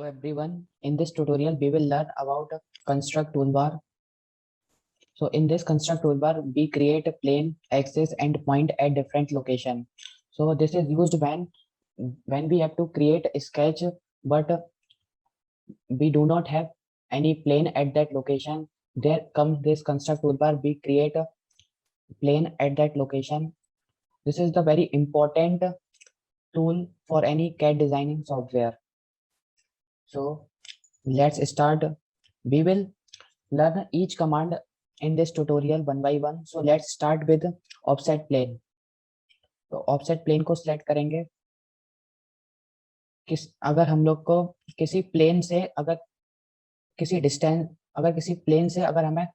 everyone, in this tutorial we will learn about a construct toolbar. So in this construct toolbar we create a plane, axis and point at different location. So this is used when we have to create a sketch but we do not have any plane at that location. There comes this construct toolbar, we create a plane at that location. This is the very important tool for any CAD designing software. So let's start. We will learn each command in this tutorial one by one. So let's start with offset plane. तो offset plane को select करेंगे. अगर हम लोग को किसी plane से अगर किसी प्लेन से अगर हमें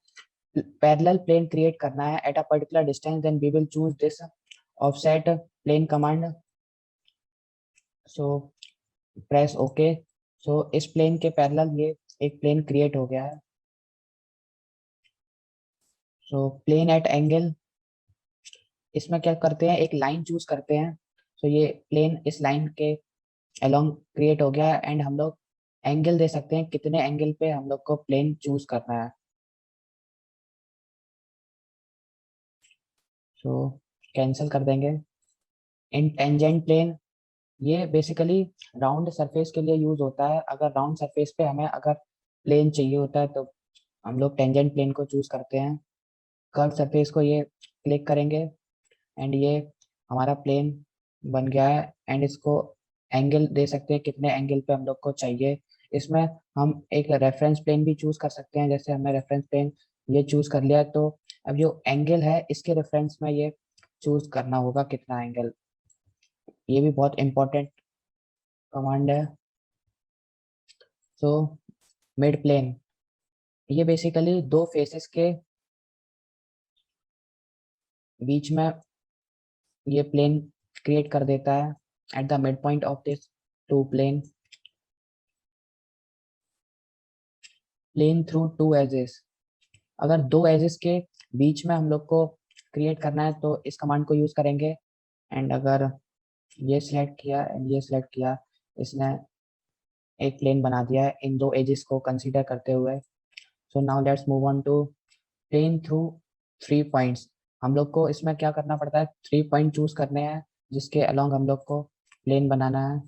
पैरेलल प्लेन क्रिएट करना है at a particular distance, then we will choose this offset plane command. So press okay. So इस प्लेन के पैरेलल ये एक प्लेन क्रिएट हो गया है. सो प्लेन एट एंगल, इसमें क्या करते हैं, एक लाइन चूज करते हैं. सो ये प्लेन इस लाइन के अलोंग क्रिएट हो गया एंड हम लोग एंगल दे सकते हैं कितने एंगल पे हम लोग को प्लेन चूज करना है. सो कैंसिल कर देंगे. इन टेंजेंट प्लेन, ये बेसिकली राउंड सरफेस के लिए यूज होता है. अगर राउंड सरफेस पे हमें अगर प्लेन चाहिए होता है तो हम लोग टेंजेंट प्लेन को चूज करते हैं. कर्व सरफेस को ये क्लिक करेंगे एंड ये हमारा प्लेन बन गया है एंड इसको एंगल दे सकते हैं कितने एंगल पे हम लोग को चाहिए. इसमें हम एक रेफरेंस प्लेन भी चूज कर सकते हैं. जैसे हमने रेफरेंस प्लेन ये चूज कर लिया तो अब जो एंगल है इसके रेफरेंस में ये चूज करना होगा कितना एंगल. ये भी बहुत इंपॉर्टेंट कमांड है. सो मिड प्लेन, ये बेसिकली दो फेसेस के बीच में ये प्लेन क्रिएट कर देता है at the mid point of this two plane. Plane through two edges, अगर दो एजेस के बीच में हम लोग को क्रिएट करना है तो इस कमांड को यूज करेंगे. एंड अगर ये सिलेक्ट किया एंड ये सिलेक्ट किया, इसने एक प्लेन बना दिया है इन दो एजेस को कंसीडर करते हुए. So now let's move on to plane through three points. हम लोग को इसमें क्या करना पड़ता है, थ्री पॉइंट चूज करने हैं जिसके अलोंग हम लोग को प्लेन बनाना है.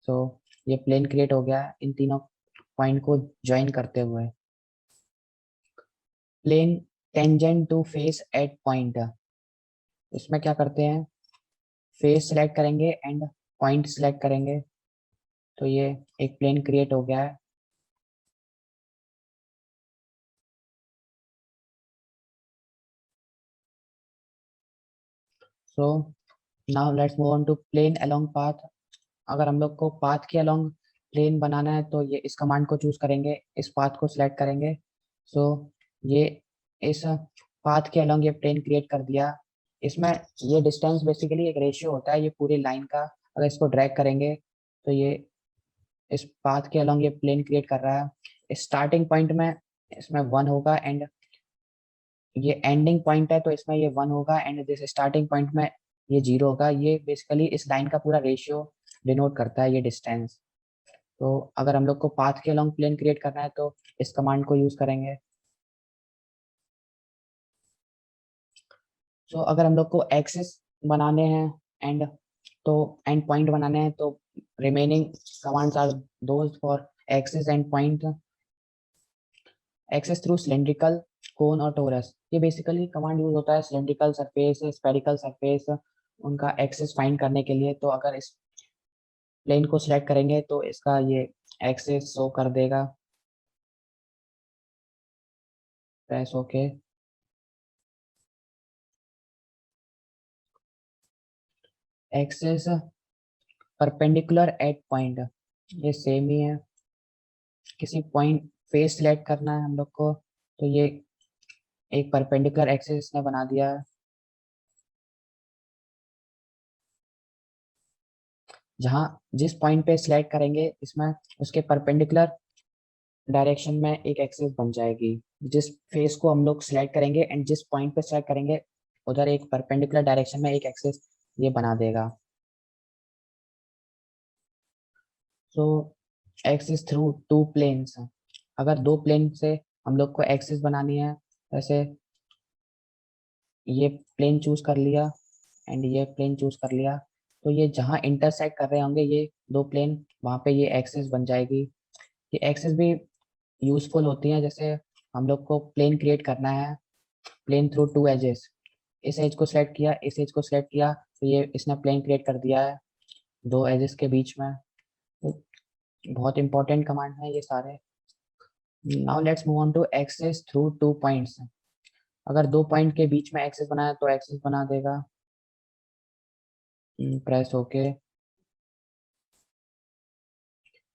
सो ये प्लेन क्रिएट हो गया है इन तीनों पॉइंट को ज्वाइन करते हुए. Plane tangent to face at point, इसमें क्या करते हैं, फेस सिलेक्ट करेंगे एंड पॉइंट सिलेक्ट करेंगे तो ये एक प्लेन क्रिएट हो गया है. So now let's move on to plane along path. अगर हम लोग को पाथ के अलोंग प्लेन बनाना है तो ये इस कमांड को चूज करेंगे, इस पाथ को सिलेक्ट करेंगे. सो ये इस पाथ के अलोंग ये प्लेन क्रिएट कर दिया. इसमें ये डिस्टेंस बेसिकली एक रेशियो होता है ये पूरी लाइन का. अगर इसको ड्रैग करेंगे तो ये इस पाथ के अलोंग ये प्लेन क्रिएट कर रहा है. स्टार्टिंग पॉइंट में इसमें 1 होगा एंड ये एंडिंग पॉइंट है तो इसमें ये 1 होगा एंड दिस स्टार्टिंग पॉइंट में ये 0 होगा. ये बेसिकली इस लाइन का पूरा रेशियो डिनोट करता है ये डिस्टेंस. तो अगर हम लोग को पाथ के अलोंग प्लेन क्रिएट करना है तो इस कमांड को यूज करेंगे. तो अगर हम लोग को एक्सिस बनाने हैं एंड पॉइंट बनाने हैं तो remaining commands are those for axis and point. Axis through cylindrical, cone और टोरस, ये बेसिकली कमांड यूज होता है सिलेंड्रिकल सरफेस, स्फेरिकल सरफेस, उनका एक्सेस फाइंड करने के लिए. तो अगर इस प्लेन को सिलेक्ट करेंगे तो इसका ये एक्सेस शो कर देगा. Press okay. Axis perpendicular at point, ये सेम ही है. किसी पॉइंट फेस सिलेक्ट करना है हम लोग को तो ये एक परपेंडिकुलर एक्सेस ने बना दिया है. जहाँ जिस पॉइंट पे सिलेक्ट करेंगे इसमें उसके परपेंडिकुलर डायरेक्शन में एक एक्सेस बन जाएगी. जिस फेस को हम लोग सिलेक्ट करेंगे एंड जिस पॉइंट पे सिलेक्ट करेंगे उधर एक परपेंडिकुलर डायरेक्शन में एक एक्सेस ये बना देगा. सो एक्सिस थ्रू टू प्लेन्स। अगर दो प्लेन से हम लोग को एक्सिस बनानी है, जैसे ये प्लेन चूज कर लिया एंड ये प्लेन चूज कर लिया, तो ये जहाँ इंटरसेक्ट कर रहे होंगे ये दो प्लेन, वहाँ पे ये एक्सिस बन जाएगी। ये एक्सिस भी यूजफुल होती है, जैसे हम लोग को प्लेन क्रिएट करना है, प्लेन थ्रू टू एजेस। इस एज को सेलेक्ट किया, इस एज को सेलेक्ट किया, तो ये इसने प्लेन क्रिएट कर दिया है दो एजेस के बीच में। तो बहुत इंपॉर्टेंट कमांड है ये सारे। Now let's move on to axis through two points. अगर दो पॉइंट के बीच में एक्सेस बनाया तो एक्सेस बना देगा। Press okay.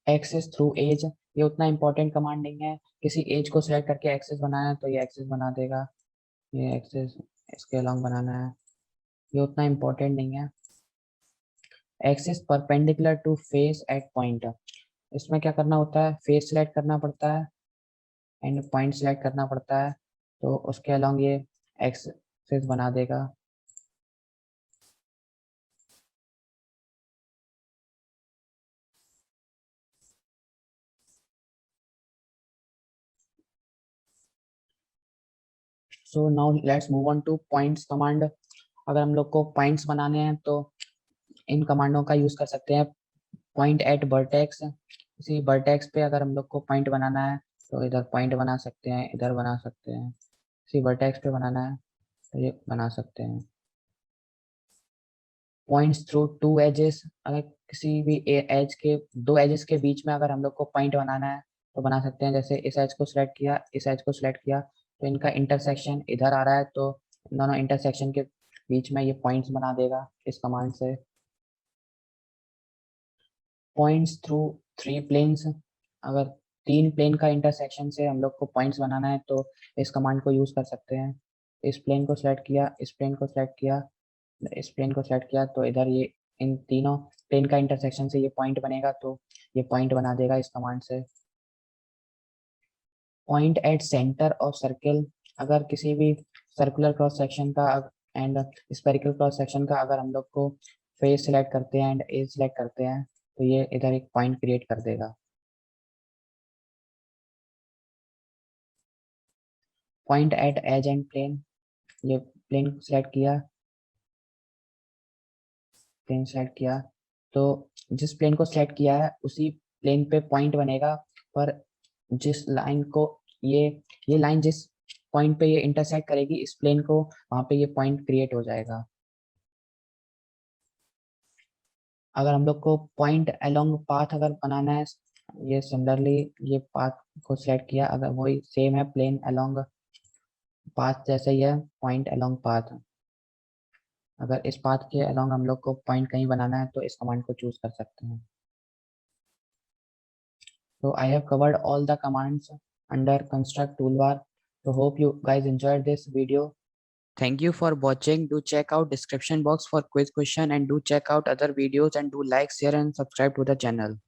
Axis through edge, ये उतना इंपॉर्टेंट कमांड नहीं है। किसी एज को सिलेक्ट करके एक्सेस बनाना है तो ये एक्सेस बना देगा। ये एक्सेस इसके अलॉन्ग बनाना है, ये उतना इंपॉर्टेंट नहीं है। Axis perpendicular to face at point, इसमें क्या करना होता है, फेस सिलेक्ट करना पड़ता है एंड पॉइंट सिलेक्ट करना पड़ता है, तो उसके अलॉन्ग ये एक्सेस बना देगा। सो now let's move on two points command. अगर हम लोग को पॉइंट्स बनाने हैं तो इन कमांडों का यूज कर सकते हैं। पॉइंट एट वर्टेक्स, इसी वर्टेक्स पे अगर हम लोग को पॉइंट बनाना है तो इधर पॉइंट बना सकते हैं, इधर बना सकते हैं। इसी वर्टेक्स पे बनाना है तो ये बना सकते हैं। पॉइंट्स थ्रू टू एजेस, अगर किसी भी एज के दो एजेस के बीच में अगर हम लोग को पॉइंट बनाना है तो बना सकते हैं। जैसे इस एज को सिलेक्ट किया, इस एज को सिलेक्ट किया, तो इनका इंटरसेक्शन इधर आ रहा है, तो इन दोनों इंटरसेक्शन के बीच में ये पॉइंट्स बना देगा इस कमांड से। पॉइंट्स थ्रू थ्री प्लेन्स, अगर तीन प्लेन का इंटरसेक्शन से हम लोग को पॉइंट्स बनाना है तो इस कमांड को यूज कर सकते हैं। इस प्लेन को सिलेक्ट किया, इस प्लेन को सिलेक्ट किया, इस प्लेन को सेलेक्ट किया, तो इधर ये इन तीनों प्लेन का इंटरसेक्शन से ये पॉइंट बनेगा, तो ये पॉइंट बना देगा इस कमांड से। Point at centre of circle, अगर किसी भी सर्कुलर क्रॉस सेक्शन का एंड स्पेरिकल क्रॉस सेक्शन का अगर हम लोग को फेस सिलेक्ट करते हैं एंड एज सिलेक्ट करते हैं तो ये इधर एक पॉइंट क्रिएट कर देगा। Point at edge and plane, ये प्लेन सिलेक्ट किया, प्लेन सेलेक्ट किया, तो जिस प्लेन को सेलेक्ट किया है उसी प्लेन पे पॉइंट बनेगा, पर जिस लाइन को ये ये लाइन जिस पॉइंट पे ये इंटरसेक्ट करेगी इस प्लेन को, वहां पे ये पॉइंट क्रिएट हो जाएगा। अगर हम लोग को पॉइंट अलोंग पाथ अगर बनाना है, ये सिमिलरली ये पाथ को सेलेक्ट किया, अगर वही सेम है प्लेन अलोंग पाथ जैसे ही है, पॉइंट अलोंग पाथ। अगर इस पाथ के अलोंग हम लोग को पॉइंट कहीं बनाना है तो इस कमांड को चूज कर सकते हैं। So I have covered all the commands under construct toolbar. So hope you guys enjoyed this video. Thank you for watching. Do check out description box for quiz question and do check out other videos and do like, share and subscribe to the channel.